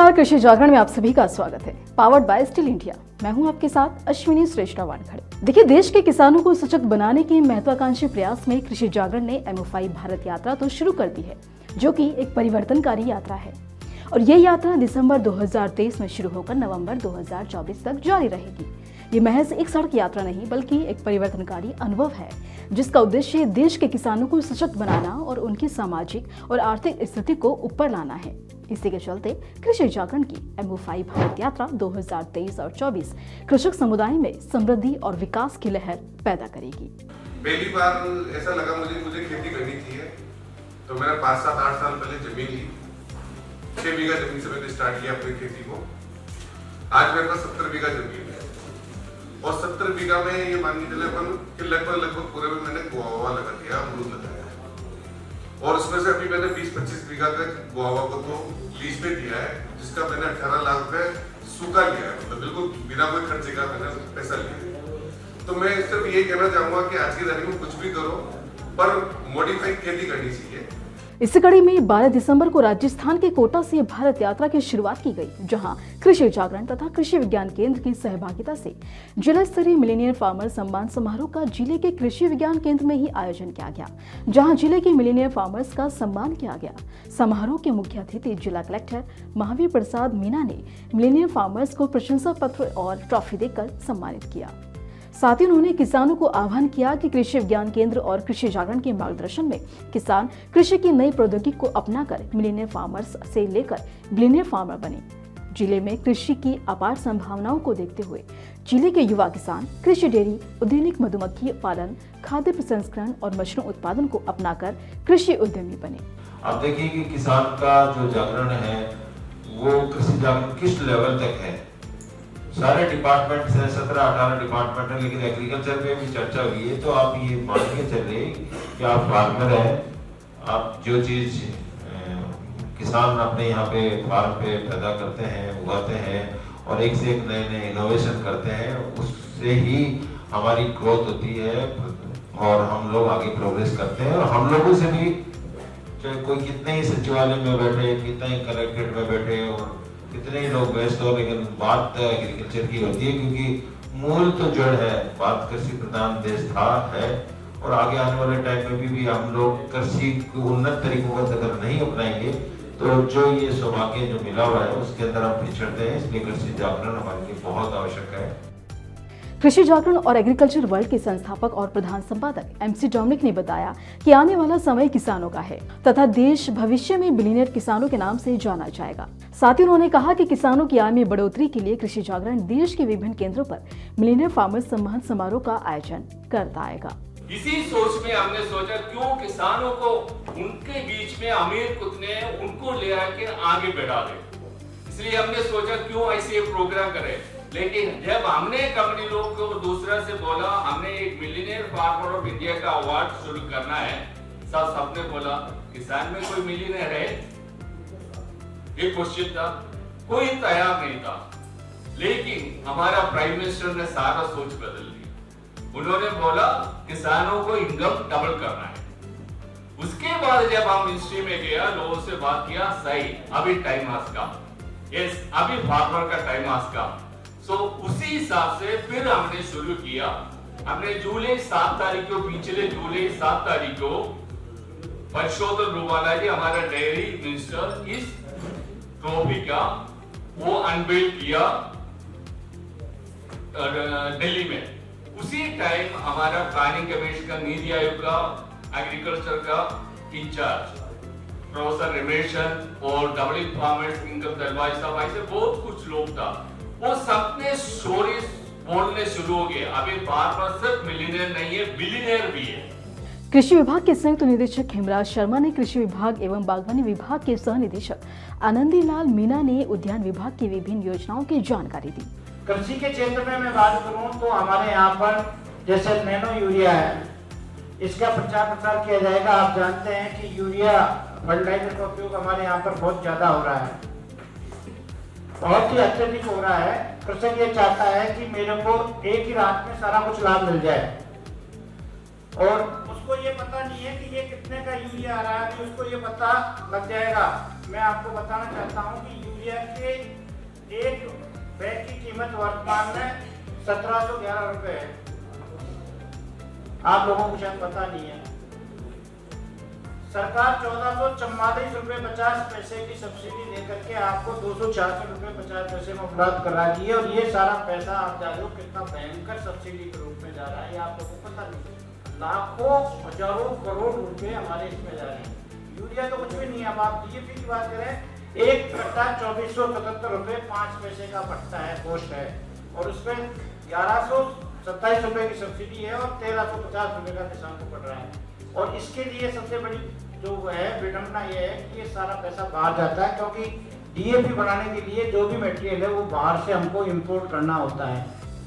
नमस्कार, कृषि जागरण में आप सभी का स्वागत है। पावर्ड बाय स्टील इंडिया, मैं हूं आपके साथ अश्विनी श्रेष्ठा वानखड़े। देखिए, देश के किसानों को सशक्त बनाने के महत्वाकांक्षी प्रयास में कृषि जागरण ने MFI भारत यात्रा तो शुरू कर दी है, जो कि एक परिवर्तनकारी यात्रा है। और ये यात्रा दिसंबर 2023 में शुरू होकर नवंबर 2024 तक जारी रहेगी। ये महज एक सड़क यात्रा नहीं, बल्कि एक परिवर्तनकारी अनुभव है, जिसका उद्देश्य देश के किसानों को सशक्त बनाना और उनकी सामाजिक और आर्थिक स्थिति को ऊपर लाना है। इसी के चलते कृषि जागरण की MFI भारत यात्रा 2023 और 24 कृषक समुदाय में समृद्धि और विकास की लहर पैदा करेगी। पहली बार ऐसा लगा मुझे खेती करनी चाहिए, तो मैंने 5, 7, 8 साल पहले जमीन ली। 6 बीघा जमीन से मैंने स्टार्ट किया अपनी खेती को। आज मेरे पास 70 बीघा जमीन है और 70 बीघा में ये मान के चले अपन कि लगभग पूरे में मैंने गुआवा लगा दिया, अमरूद लगाया और उसमें से अभी मैंने 20-25 बीघा का गुआवा को तो लीज पे दिया है, जिसका मैंने 18 लाख रुपए सूखा लिया है, मतलब बिल्कुल बिना कोई खर्चे का मैंने पैसा लिया है। तो मैं सिर्फ यही कहना चाहूंगा कि आज की तारीख में कुछ भी करो पर मॉडिफाइड खेती करनी चाहिए। इसी कड़ी में 12 दिसंबर को राजस्थान के कोटा से भारत यात्रा की शुरुआत की गई, जहां कृषि जागरण तथा कृषि विज्ञान केंद्र की सहभागिता से जिला स्तरीय मिलेनियर फार्मर सम्मान समारोह का जिले के कृषि विज्ञान केंद्र में ही आयोजन किया गया, जहां जिले के मिलेनियर फार्मर्स का सम्मान किया गया। समारोह के मुख्य अतिथि जिला कलेक्टर महावीर प्रसाद मीना ने मिलेनियर फार्मर्स को प्रशंसा पत्र और ट्रॉफी देकर सम्मानित किया। साथ ही उन्होंने किसानों को आह्वान किया कि कृषि विज्ञान केंद्र और कृषि जागरण के मार्गदर्शन में किसान कृषि की नई प्रौद्योगिकी को अपनाकर मिलेनियर फार्मर्स से लेकर बिलियनियर फार्मर बने। जिले में कृषि की अपार संभावनाओं को देखते हुए जिले के युवा किसान कृषि डेयरी, औद्योगिक मधुमक्खी पालन, खाद्य प्रसंस्करण और मशरूम उत्पादन को अपनाकर कृषि उद्यमी बने। आप देखिए कि किसान का जो जागरण है वो कृषि जागरण किस लेवल तक है। सारे डिपार्टमेंट हैं, 17-18 डिपार्टमेंट है, लेकिन एग्रीकल्चर पे भी चर्चा हुई है। तो आप ये मान के चलिए कि आप फार्मर हैं, आप जो चीज किसान अपने यहाँ पे फार्म पे पैदा करते हैं, उगाते हैं और एक से एक नए इनोवेशन करते हैं, उससे ही हमारी ग्रोथ होती है और हम लोग आगे प्रोग्रेस करते हैं। और हम लोगों से भी, चाहे कोई कितने ही सचिवालय में बैठे, कितने ही कलेक्ट्रेट में बैठे और कितने ही लोग व्यस्त हो, लेकिन बात एग्रीकल्चर की होती है, क्योंकि मूल तो जड़ है। बात कृषि प्रधान देश था, है और आगे आने वाले टाइम में भी हम लोग कृषि को उन्नत तरीकों का अगर नहीं अपनाएंगे तो जो ये सौभाग्य जो मिला हुआ है उसके अंदर हम पिछड़ते हैं। इसलिए कृषि जागरण हमारे लिए बहुत आवश्यक है। कृषि जागरण और एग्रीकल्चर वर्ल्ड के संस्थापक और प्रधान संपादक MC डोमिनिक ने बताया कि आने वाला समय किसानों का है तथा देश भविष्य में बिलियनियर किसानों के नाम से जाना जाएगा। साथ ही उन्होंने कहा कि किसानों की आय में बढ़ोतरी के लिए कृषि जागरण देश के विभिन्न केंद्रों पर मिलेनियर फार्मर्स सम्मान समारोह का आयोजन करता आएगा। इसी सोच में हमने सोचा क्यों किसानों को उनके बीच में अमीर कुतने उनको ले आके आगे बढ़ा दे, इसलिए हमने सोचा क्यों ऐसे प्रोग्राम करें। लेकिन जब हमने कंपनी लोग को दूसरा से बोला हमने एक मिलियनियर फार्मर ऑफ इंडिया का अवार्ड शुरू करना है, सबने बोला किसान में कोई मिलियनियर है? ये क्वेश्चन था, कोई तैयार नहीं था। लेकिन हमारा प्राइम मिनिस्टर ने सारा सोच बदल दी। उन्होंने बोला किसानों को इनकम डबल करना है। उसके बाद जब हम मिनिस्ट्री में गया, लोगों से बात किया, सही अभी टाइम आज का, यस अभी फार्मर का टाइम आज का। उसी हिसाब से फिर हमने शुरू किया। हमने जुलाई 7 तारीख को, पिछले जुलाई 7 तारीख को परषोत्तम रूपाला जी हमारा डेयरी मिनिस्टर इस ट्रॉफी का वो अनवेल किया दिल्ली में। उसी टाइम हमारा प्लानिंग कमीशन का, नीति आयोग का, एग्रीकल्चर का इंचार्ज प्रोफेसर रमेशन और डबलिंग फार्मर्स इनकम दलवाई साहब, ऐसे बहुत कुछ लोग था। वो सबने स्टोरीज बोलने शुरू हो गए। अभी फार्मर सिर्फ मिलियनियर नहीं है, बिलियनियर भी है। कृषि विभाग के संयुक्त निदेशक हेमराज शर्मा ने कृषि विभाग एवं बागवानी विभाग के सह निदेशक आनंदी लाल मीना ने उद्यान विभाग की विभिन्न योजनाओं की जानकारी दी। कृषि के क्षेत्र में मैं बात करूं तो हमारे यहाँ पर जैसे नैनो यूरिया है, इसका प्रचार प्रसार किया जाएगा। आप जानते हैं कि यूरिया फर्टिलाइजर का उपयोग हमारे यहाँ पर बहुत ज्यादा हो रहा है, बहुत ही अत्यधिक हो रहा है। कृषक ये चाहता है कि मेरे को एक ही रात में सारा कुछ लाभ मिल जाए और उसको ये पता नहीं है कि ये कितने का यूरिया आ रहा है, तो उसको ये पता लग जाएगा। मैं आपको बताना चाहता हूँ कि यूरिया के एक बैग की कीमत वर्तमान में 1711 रुपए है। आप लोगों को शायद पता नहीं है। सरकार 1444 रुपए 50 पैसे की सब्सिडी देकर के आपको 266 रुपए 50 पैसे में उपलब्ध करा दी है। और ये सारा पैसा आप जान लो कितना भयंकर सब्सिडी के रूप में जा रहा है, ये आप लोगों को पता नहीं। लाखों हजारों करोड़ रुपए हमारे इसमें जा रहे हैं। यूरिया तो कुछ भी नहीं है। अब आप डीएपी की बात करें, एक कट्टा 2477 रुपए 5 पैसे का पड़ता है, पोस्ट है, और उसमें 1127 रुपए की सब्सिडी है और 1350 रुपए का किसान को पड़ रहा है। और इसके लिए सबसे बड़ी जो है विडंबना ये है कि ये सारा पैसा बाहर जाता है, क्योंकि डीएपी बनाने के लिए जो भी मटेरियल है वो बाहर से हमको इंपोर्ट करना होता है।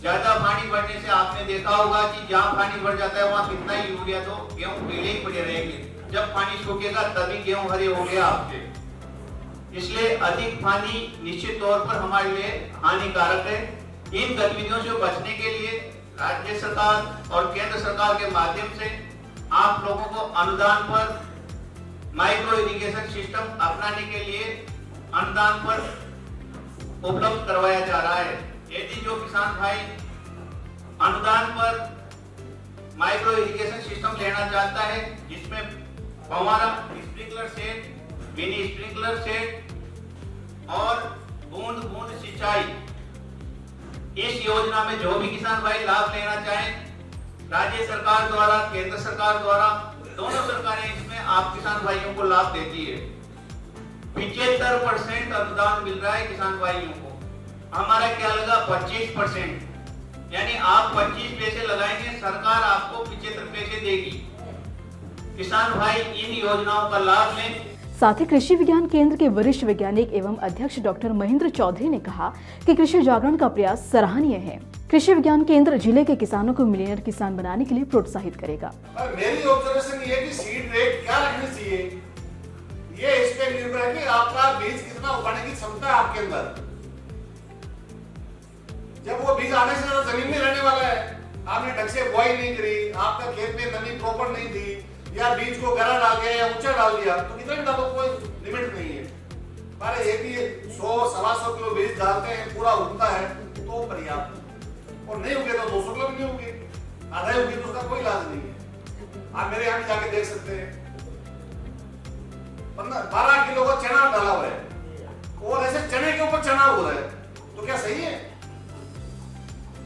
ज्यादा पानी भरने से आपने देखा होगा कि जहाँ पानी भर जाता है वहाँ कितना ही यूरिया तो गेहूं पीले ही पड़े रहेंगे। जब पानी सूखेगा तभी गेहूं हरे होंगे आपके। इसलिए अधिक पानी निश्चित तौर पर हमारे लिए हानिकारक है। इन गतिविधियों से बचने के लिए राज्य सरकार और केंद्र सरकार के माध्यम से आप लोगों को अनुदान पर माइक्रो इरिगेशन सिस्टम अपनाने के लिए अनुदान पर उपलब्ध करवाया जा रहा है। यदि जो किसान भाई अनुदान पर माइक्रो इरिगेशन सिस्टम लेना चाहता है, जिसमें फव्वारा sprinkler set, mini sprinkler set और बूंद बूंद सिंचाई, इस योजना में जो भी किसान भाई लाभ लेना चाहें, राज्य सरकार द्वारा केंद्र सरकार द्वारा दोनों सरकारें इसमें आप किसान भाइयों को लाभ देती है। 75% अनुदान मिल रहा है किसान भाइयों को। हमारा क्या लगा 25%, यानी आप 25 पैसे लगाएंगे, सरकार आपको 75 पैसे देगी। किसान भाई इन योजनाओं का लाभ लें। साथ ही कृषि विज्ञान केंद्र के वरिष्ठ वैज्ञानिक एवं अध्यक्ष डॉक्टर महेंद्र चौधरी ने कहा कि कृषि जागरण का प्रयास सराहनीय है। कृषि विज्ञान केंद्र जिले के किसानों को मिलियनर किसान बनाने के लिए प्रोत्साहित करेगा। मेरी ऑब्जर्वेशन ये है कि सीड रेट क्या रखनी चाहिए, ये इस पे निर्भर है कि आपका बीज कितना उगाने की क्षमता है आपके अंदर। जब वो बीज आने से ज्यादा जमीन में रहने वाला है, आपने ढंग से बुआई नहीं करी, आपका खेत में नमी प्रॉपर नहीं थी, या बीज को गहरा डाल दिया या ऊंचा डाल दिया, तो कितना भी डालो कोई लिमिट नहीं है। पर ये भी 100-125 किलो बीज डालते हैं, पूरा उगता है तो पर्याप्त, और नहीं उगे तो 200 किलो भी नहीं उगे, आधा उगे तो उसका कोई इलाज नहीं है। आप मेरे यहाँ जाके देख सकते हैं 12 किलो का चना डाला हुआ है, और ऐसे चने के ऊपर चना हो रहा है, तो क्या सही है?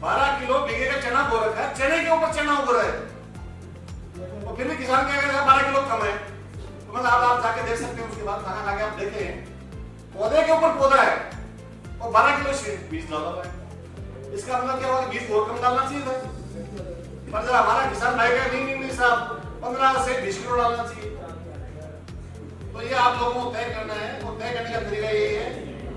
12 किलो बीघे का चना बो रखा है, चने के ऊपर चना उग रहा है, तो फिर भी किसान कहेगा 12 किलो कम है। तो मतलब आप जाके देख सकते हैं, उसके बाद खाना खा के आप देखें, पौधे के ऊपर पौधा है और 12 किलो बीज डाला हुआ है। इसका मतलब क्या हुआ? बीज और कम डालना चाहिए था। पर जब हमारा किसान भाई का नहीं साहब 15 से 20 किलो डालना चाहिए। तो ये आप लोगों को तय करना है, और तय करने का तरीका यही है,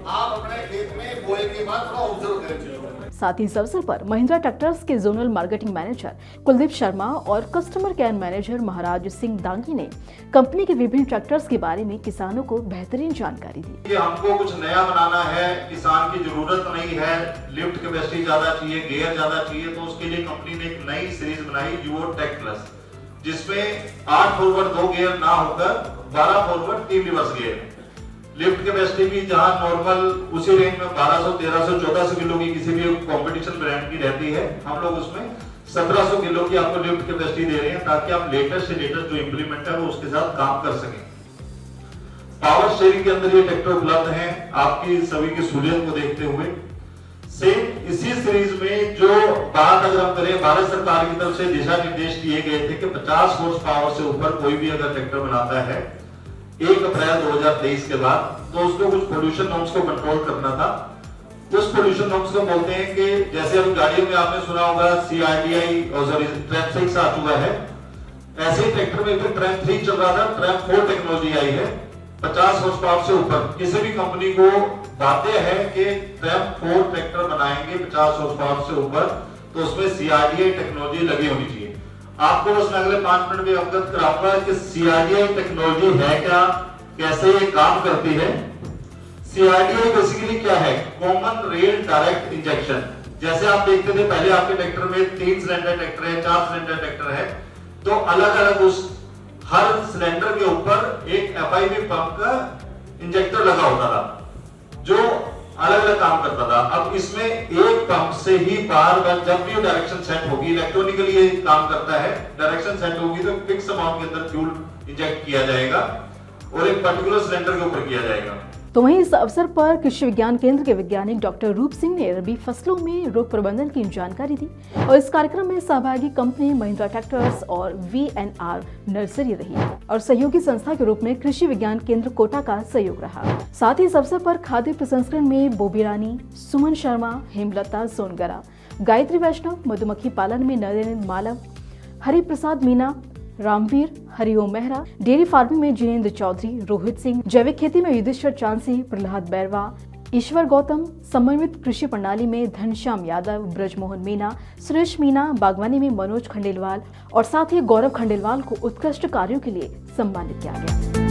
आप अपने खेत में बोए के बाद थोड़ा ऑब्जर्व करें। साथ ही इस अवसर पर महिंद्रा ट्रैक्टर्स के zonal marketing manager Kuldeep Sharma और कस्टमर केयर मैनेजर महाराज सिंह दांगी ने कंपनी के विभिन्न ट्रैक्टर्स के बारे में किसानों को बेहतरीन जानकारी दी। कि हमको कुछ नया बनाना है, किसान की जरूरत नहीं है, लिफ्ट कैपेसिटी ज्यादा चाहिए, गियर ज्यादा चाहिए, तो उसके लिए कंपनी ने एक नई सीरीज बनाई यूओ टेक प्लस, जिसमें 8 फॉरवर्ड 2 गियर ना होकर 12 forward 3 reverse gear. Lift capacity भी जहां नॉर्मल उसी रेंज में 1200, 1300, 1400 किलो की किसी भी कंपटीशन ब्रांड की रहती है, हम लोग उसमें 1700 किलो की आपको लिफ्ट कैपेसिटी दे रहे हैं, ताकि आप लेटेस्ट से लेटेस्ट जो इंप्लीमेंट है वो उसके साथ काम कर सकें। पावर स्टीयरिंग के अंदर ये ट्रैक्टर उपलब्ध है, आपकी सभी की सहूलियत को देखते हुए। सेम इसी सीरीज में जो बात अगर हम करें, भारत सरकार की तरफ से दिशा निर्देश दिए गए थे कि 50 हॉर्स पावर से ऊपर कोई भी अगर ट्रैक्टर बनाता है 1 अप्रैल 2023 के बाद, तो उसको कुछ पोल्यूशन नॉर्म्स को कंट्रोल करना था। उस पोल्यूशन नॉर्म्स को बोलते हैं कि जैसे अब गाड़ियों में आपने सुना होगा CRDI और ट्रैम 6 आ चुका है, ऐसे ही ट्रैक्टर में फिर ट्रैम 3 चल रहा था, ट्रैम 4 टेक्नोलॉजी आई है। 50 हॉर्स पावर से ऊपर किसी भी कंपनी को बातें है कि ट्रैम 4 ट्रैक्टर बनाएंगे 50 हॉर्स पावर से ऊपर, तो उसमें CRDI टेक्नोलॉजी लगी होनी चाहिए। आपको बस मैं अगले 5 मिनट में अवगत कराऊंगा कि CRDI टेक्नोलॉजी है क्या, कैसे ये काम करती है। CRDI बेसिकली क्या है? Common rail direct injection. जैसे आप देखते थे पहले आपके ट्रैक्टर में 3 सिलेंडर ट्रैक्टर है, 4 सिलेंडर ट्रैक्टर है, तो अलग अलग उस हर सिलेंडर के ऊपर एक FIV पंप का इंजेक्टर लगा होता था। जो अलग अलग काम करता था। अब इसमें एक पंप से ही बार बार जब भी डायरेक्शन सेट होगी, इलेक्ट्रॉनिकली ये काम करता है, डायरेक्शन सेट होगी तो फिक्स अमाउंट के अंदर फ्यूल इंजेक्ट किया जाएगा और एक पर्टिकुलर सिलेंडर के ऊपर किया जाएगा। तो वहीं इस अवसर पर कृषि विज्ञान केंद्र के वैज्ञानिक डॉक्टर रूप सिंह ने रबी फसलों में रोग प्रबंधन की जानकारी दी और इस कार्यक्रम में सहभागी कंपनी महिंद्रा ट्रैक्टर्स और VNR नर्सरी रही और सहयोगी संस्था के रूप में कृषि विज्ञान केंद्र कोटा का सहयोग रहा। साथ ही इस अवसर पर खाद्य प्रसंस्करण में बोबी रानी, सुमन शर्मा, हेमलता सोनगरा, गायत्री वैष्णव, मधुमक्खी पालन में नरेंद्र मालव, हरिप्रसाद मीना, रामवीर, हरिओम मेहरा, डेयरी फार्मिंग में जिनेंद्र चौधरी, रोहित सिंह, जैविक खेती में युधिष्ठिर चांसी, प्रहलाद बैरवा, ईश्वर गौतम, समन्वित कृषि प्रणाली में धनश्याम यादव, ब्रजमोहन मीना, सुरेश मीना, बागवानी में मनोज खंडेलवाल और साथ ही गौरव खंडेलवाल को उत्कृष्ट कार्यों के लिए सम्मानित किया गया।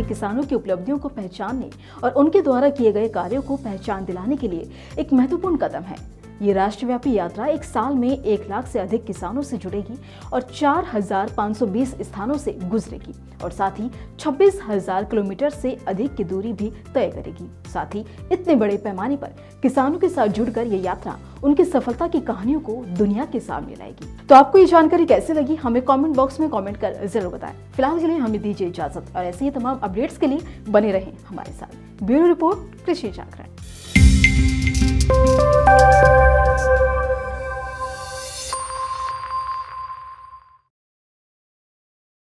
किसानों की उपलब्धियों को पहचानने और उनके द्वारा किए गए कार्यों को पहचान दिलाने के लिए एक महत्वपूर्ण कदम है। ये राष्ट्रव्यापी यात्रा एक साल में 1 लाख से अधिक किसानों से जुड़ेगी और 4,520 स्थानों से गुजरेगी और साथ ही 26,000 किलोमीटर से अधिक की दूरी भी तय करेगी। साथ ही इतने बड़े पैमाने पर किसानों के साथ जुड़कर ये यात्रा उनकी सफलता की कहानियों को दुनिया के सामने लाएगी। तो आपको ये जानकारी कैसी लगी हमें कमेंट बॉक्स में कमेंट कर जरूर बताएं। फिलहाल के लिए हमें दीजिए इजाजत और ऐसे ही तमाम अपडेट्स के लिए बने रहें हमारे साथ। ब्यूरो रिपोर्ट, कृषि जागरण।